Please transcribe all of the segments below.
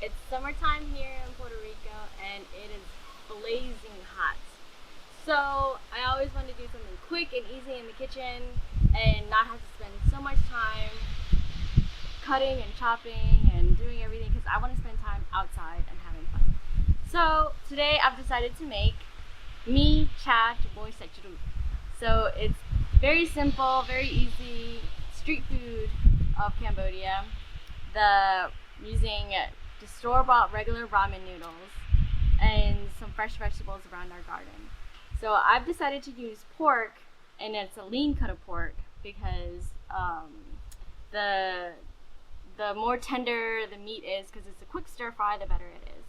It's summertime here in Puerto Rico and it is blazing hot. So I always want to do something quick and easy in the kitchen and not have to spend so much time cutting and chopping and doing everything, because I want to spend time outside and having fun. So today I've decided to make mi-char sach-chrouk. So it's very simple, very easy street food of Cambodia. Using the store-bought regular ramen noodles and some fresh vegetables around our garden. So I've decided to use pork, and it's a lean cut of pork because the more tender the meat is, because it's a quick stir fry, the better it is.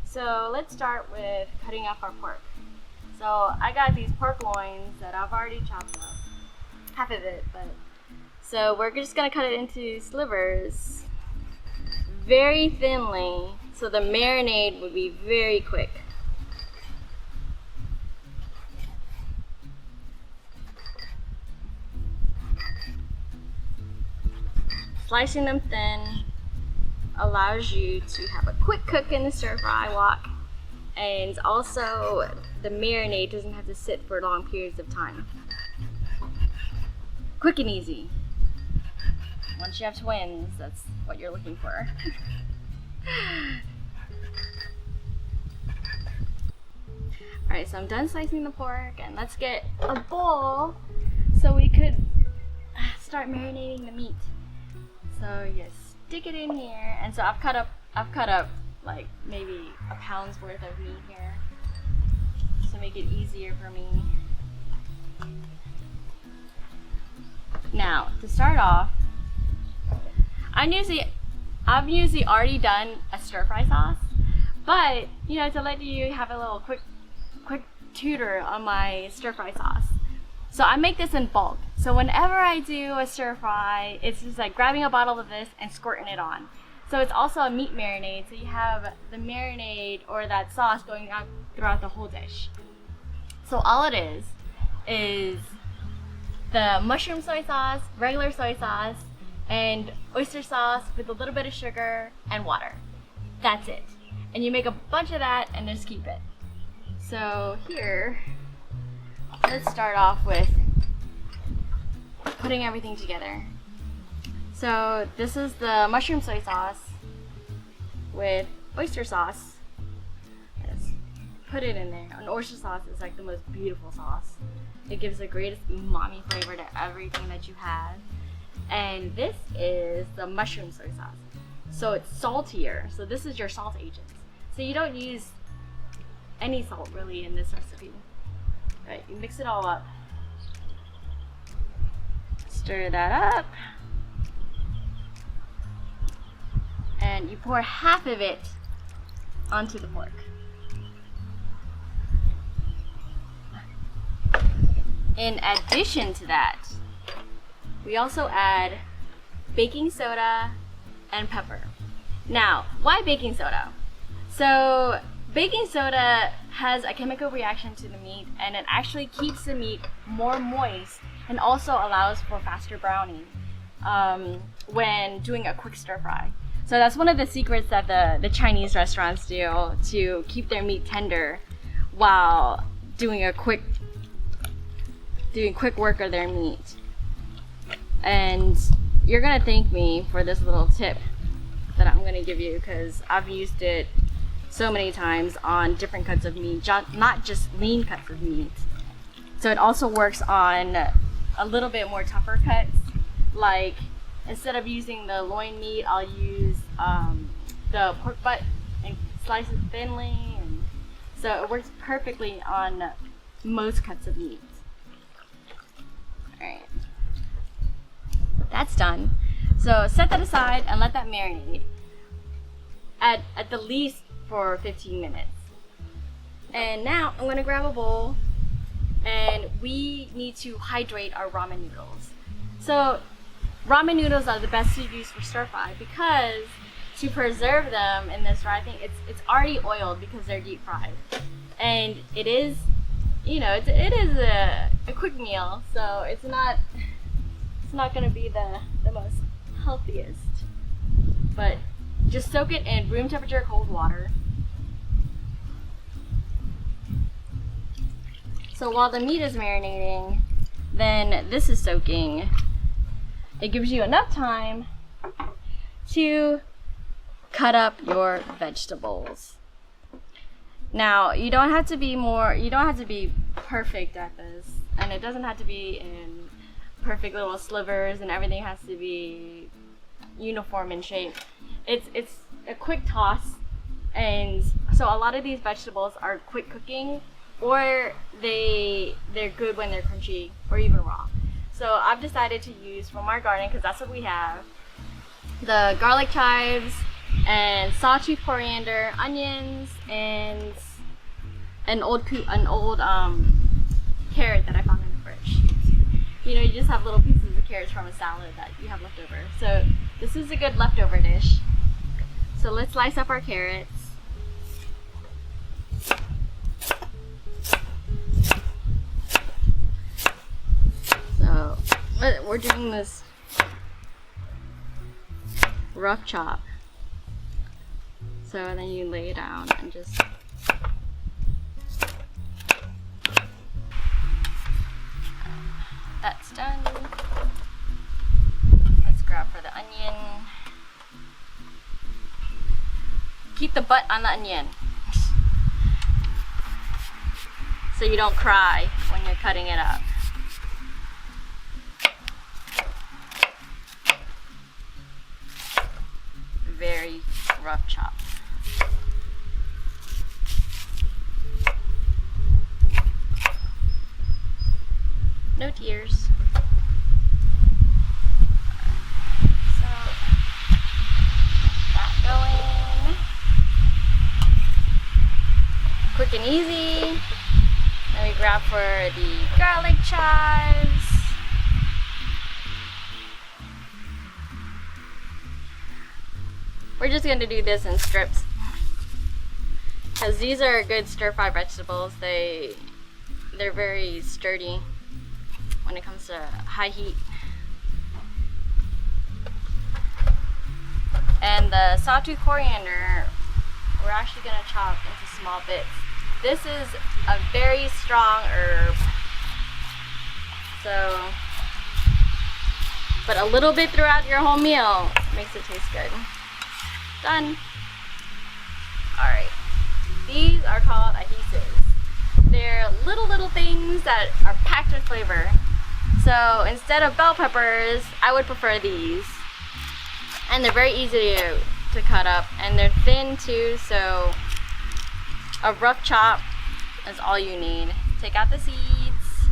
So let's start with cutting up our pork. So I got these pork loins that I've already chopped up, half of it, so we're just gonna cut it into slivers very thinly so the marinade would be very quick. Slicing them thin allows you to have a quick cook in the stir fry wok, and also the marinade doesn't have to sit for long periods of time. Quick and easy. Once you have twins, that's what you're looking for. Alright, so I'm done slicing the pork, and let's get a bowl so we could start marinating the meat. So yes, stick it in here, and so I've cut up like maybe a pound's worth of meat here to make it easier for me. Now to start off, I've usually already done a stir fry sauce, but you know, to let you have a little quick tutor on my stir fry sauce. So I make this in bulk. So whenever I do a stir fry, it's just like grabbing a bottle of this and squirting it on. So it's also a meat marinade, so you have the marinade or that sauce going out throughout the whole dish. So all it is the mushroom soy sauce, regular soy sauce, and oyster sauce with a little bit of sugar and water. That's it. And you make a bunch of that and just keep it. So here, let's start off with putting everything together. So this is the mushroom soy sauce with oyster sauce. Just put it in there. And oyster sauce is like the most beautiful sauce. It gives the greatest umami flavor to everything that you have. And this is the mushroom soy sauce. So it's saltier. So this is your salt agent. So you don't use any salt really in this recipe. Right, you mix it all up. Stir that up. And you pour half of it onto the pork. In addition to that, we also add baking soda and pepper. Now, why baking soda? So baking soda has a chemical reaction to the meat, and it actually keeps the meat more moist and also allows for faster browning when doing a quick stir fry. So that's one of the secrets that the Chinese restaurants do to keep their meat tender while doing quick work of their meat. And you're gonna thank me for this little tip that I'm gonna give you, because I've used it so many times on different cuts of meat, not just lean cuts of meat. So it also works on a little bit more tougher cuts. Like instead of using the loin meat, I'll use the pork butt and slice it thinly. And so it works perfectly on most cuts of meat. Alright, that's done. So set that aside and let that marinate at the least for 15 minutes. And now I'm gonna grab a bowl, and we need to hydrate our ramen noodles. So ramen noodles are the best to use for stir fry because to preserve them in this dry thing, it's already oiled because they're deep fried, and it is, you know, it is a quick meal, so it's not gonna be the most healthiest, but just soak it in room temperature cold water. So while the meat is marinating, then this is soaking. It gives you enough time to cut up your vegetables. Now, you don't have to be perfect at this, and it doesn't have to be in perfect little slivers, and everything has to be uniform in shape. It's a quick toss, and so a lot of these vegetables are quick cooking, or they're good when they're crunchy or even raw. So I've decided to use from our garden, because that's what we have, the garlic chives and sawtooth coriander, onions, and an old carrot that I found in the fridge. You know, you just have little pieces of carrots from a salad that you have left over. So this is a good leftover dish. So let's slice up our carrots. So we're doing this rough chop. So then you lay it down and just that's done. Let's grab for the onion. Keep the butt on the onion so you don't cry when you're cutting it up. Very rough chop. No tears. So that going. Quick and easy. Then we grab for the garlic chives. We're just going to do this in strips, because these are good stir-fry vegetables. They're very sturdy when it comes to high heat. And the sawtooth coriander, we're actually going to chop into small bits. This is a very strong herb, so, but a little bit throughout your whole meal makes it taste good. Done. Alright, these are called adhesives. They're little things that are packed with flavor. So instead of bell peppers, I would prefer these. And they're very easy to cut up, and they're thin too, so a rough chop is all you need. Take out the seeds,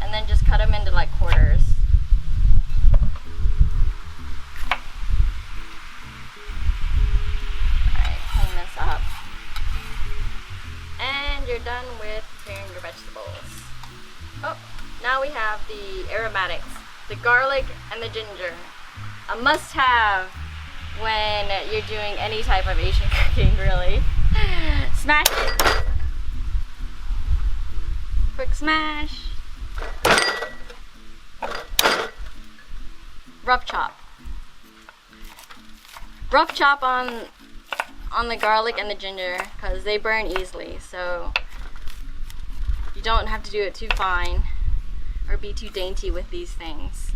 and then just cut them into like quarters. Up, and you're done with preparing your vegetables. Oh, now we have the aromatics, the garlic and the ginger, a must-have when you're doing any type of Asian cooking, really. Smash it. Quick smash. Rough chop. Rough chop on the garlic and the ginger, because they burn easily, so you don't have to do it too fine or be too dainty with these things.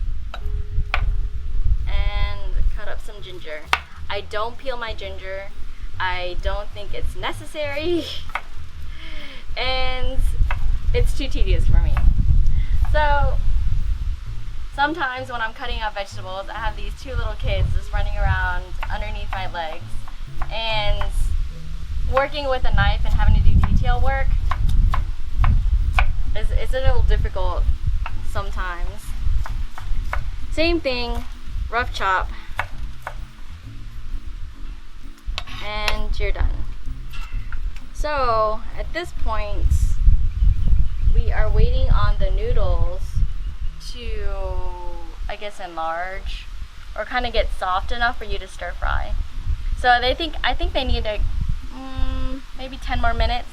And cut up some ginger. I don't peel my ginger. I don't think it's necessary and it's too tedious for me. So sometimes when I'm cutting up vegetables, I have these two little kids just running around underneath my legs, and working with a knife and having to do detail work is a little difficult sometimes. Same thing, rough chop, and you're done. So at this point, we are waiting on the noodles to I guess, enlarge or kind of get soft enough for you to stir fry. So I think they need like maybe 10 more minutes.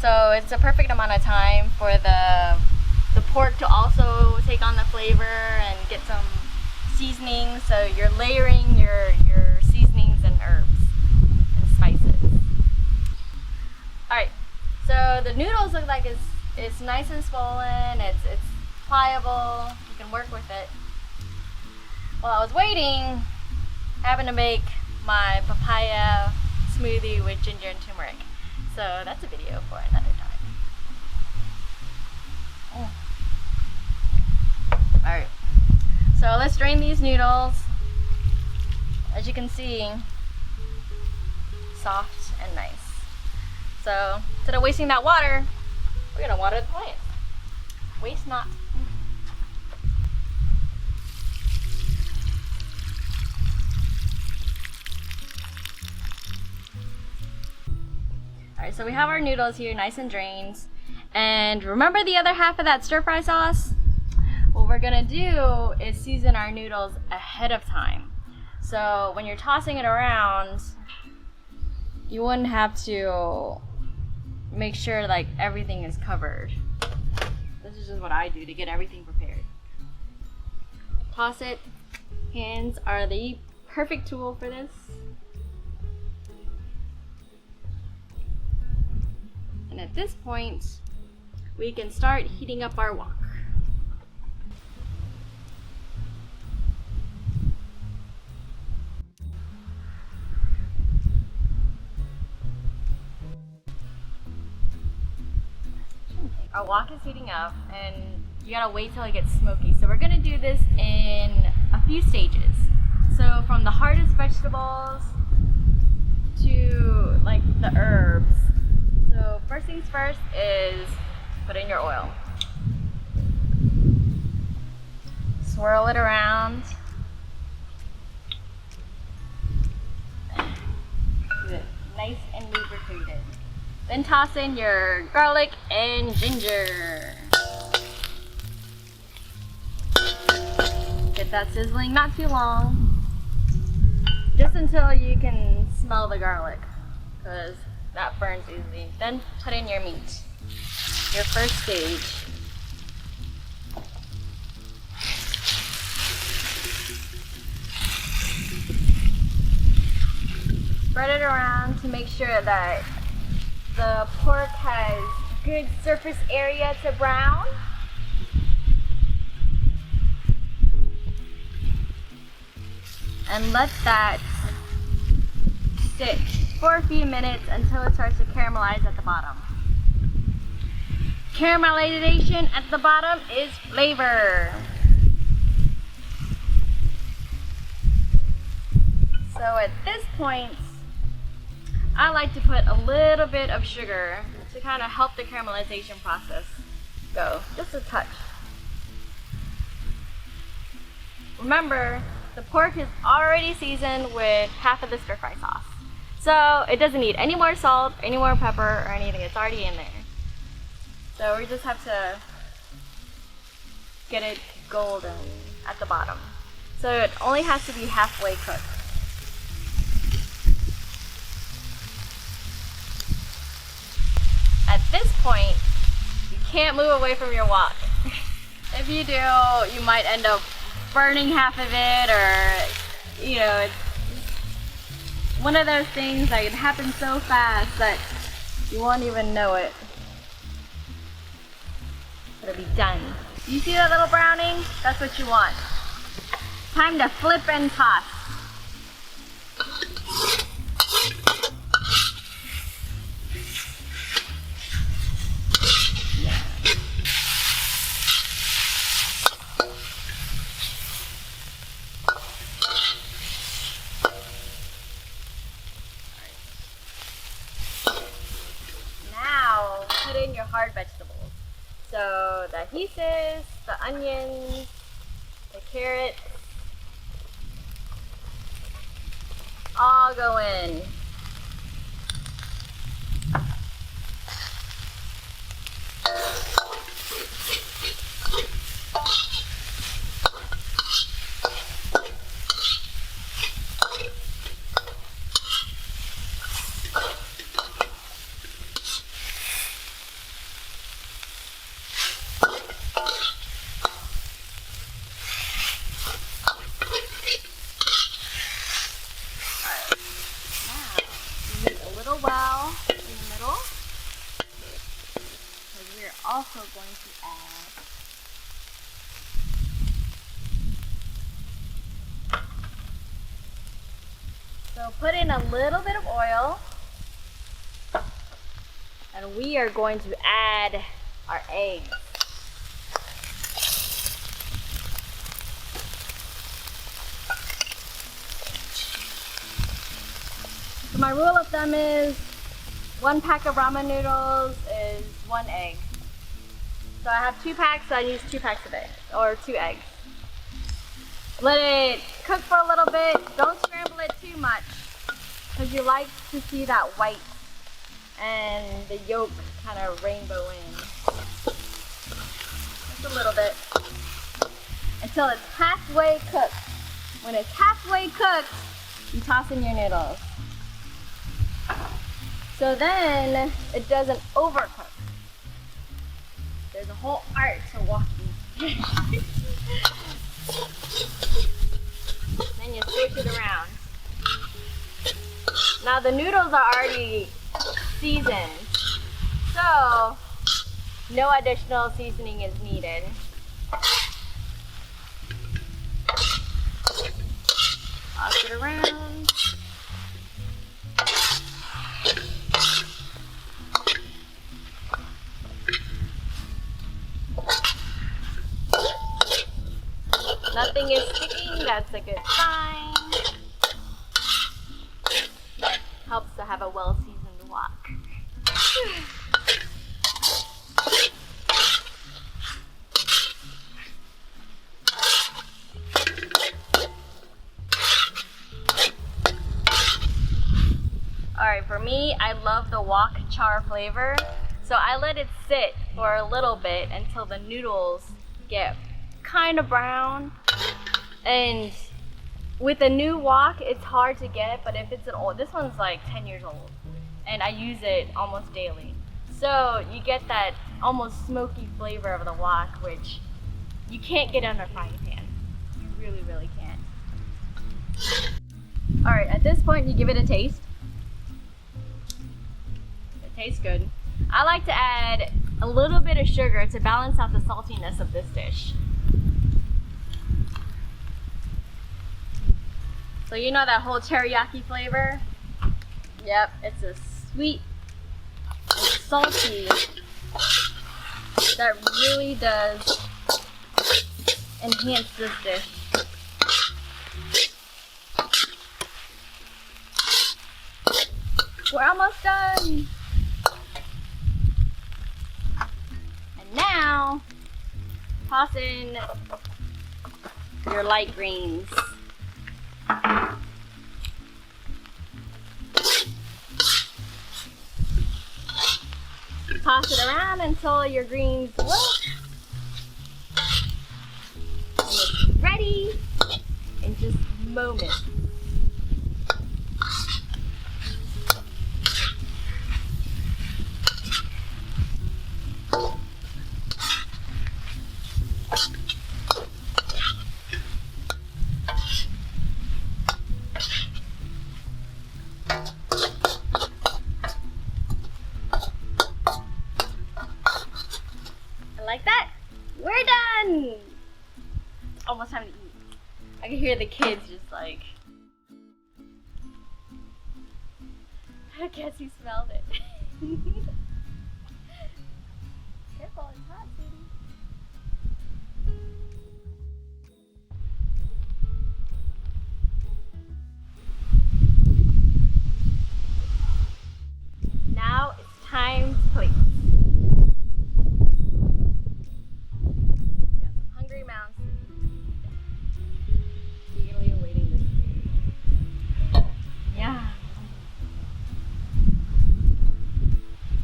So it's a perfect amount of time for the pork to also take on the flavor and get some seasoning. So you're layering your seasonings and herbs and spices. Alright, so the noodles look like it's nice and swollen, it's pliable, you can work with it. While I was waiting, I happened to make my papaya smoothie with ginger and turmeric. So that's a video for another time. Alright, so let's drain these noodles. As you can see, soft and nice. So instead of wasting that water, we're gonna water the plants. Waste not. Alright, so we have our noodles here nice and drained. And remember the other half of that stir fry sauce? What we're gonna do is season our noodles ahead of time. So when you're tossing it around, you wouldn't have to make sure like everything is covered. This is just what I do to get everything prepared. Toss it. Hands are the perfect tool for this. And at this point, we can start heating up our wok. Our wok is heating up and you gotta wait till it gets smoky. So we're gonna do this in a few stages. So from the hardest vegetables to like the herbs. So first things first is put in your oil. Swirl it around. Keep it nice and lubricated. Then toss in your garlic and ginger. Get that sizzling, not too long. Just until you can smell the garlic, because that burns easily. Then put in your meat, your first stage. Spread it around to make sure that the pork has good surface area to brown. And let that sit for a few minutes until it starts to caramelize at the bottom. Caramelization at the bottom is flavor. So at this point, I like to put a little bit of sugar to kind of help the caramelization process go, just a touch. Remember, the pork is already seasoned with half of the stir fry sauce. So it doesn't need any more salt, any more pepper, or anything. It's already in there. So we just have to get it golden at the bottom. So it only has to be halfway cooked. At this point, you can't move away from your wok. If you do, you might end up burning half of it, or, you know, it's one of those things that it happens so fast that you won't even know it. It'll be done. You see that little browning? That's what you want. Time to flip and toss. Put in your hard vegetables. So the adhesives, the onions, the carrots, all go in. So put in a little bit of oil. And we are going to add our eggs. So my rule of thumb is 1 pack of ramen noodles is 1 egg. So I have 2 packs, so I use 2 packs of eggs, or 2 eggs. Let it cook for a little bit. Don't scramble it too much, because you like to see that white and the yolk kind of rainbow in. Just a little bit. Until it's halfway cooked. When it's halfway cooked, you toss in your noodles. So then it doesn't overcook. There's a whole art to walking. Then you swish it around. Now the noodles are already seasoned, so no additional seasoning is needed. Toss it around. Nothing is sticking, that's a good sign. Helps to have a well-seasoned wok. Alright, for me, I love the wok char flavor, so I let it sit for a little bit until the noodles get kind of brown. And with a new wok, it's hard to get, but if it's an old, this one's like 10 years old, and I use it almost daily. So you get that almost smoky flavor of the wok, which you can't get on a frying pan. You really, really can't. All right, at this point, you give it a taste. It tastes good. I like to add a little bit of sugar to balance out the saltiness of this dish. So you know that whole teriyaki flavor? Yep, it's a sweet and salty that really does enhance this dish. We're almost done. And now, toss in your light greens. Toss it around until your greens wilt. And it's ready in just moments. Like that, we're done. It's almost time to eat. I can hear the kids just like, I guess you smelled it. Careful, it's hot, sweetie. Now it's time to plate. Eagerly awaiting this food. Yeah.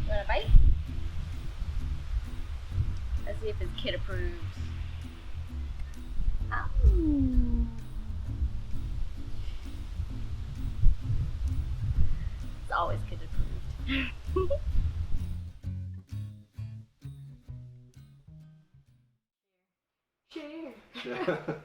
You want a bite? Let's see if his kid approves. Oh. It's always kid approved. Share.